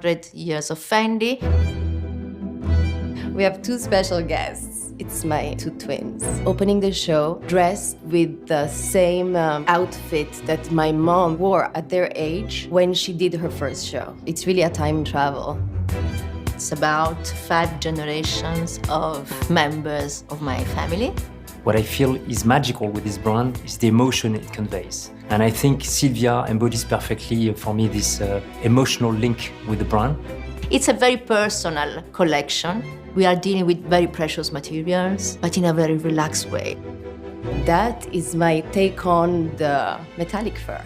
100 years of Fendi. We have two special guests. It's my two twins. Opening the show, dressed with the same outfit that my mom wore at their age when she did her first show. It's really a time travel. It's about 5 generations of members of my family. What I feel is magical with this brand is the emotion it conveys. And I think Silvia embodies perfectly for me this emotional link with the brand. It's a very personal collection. We are dealing with very precious materials, but in a very relaxed way. That is my take on the metallic fur.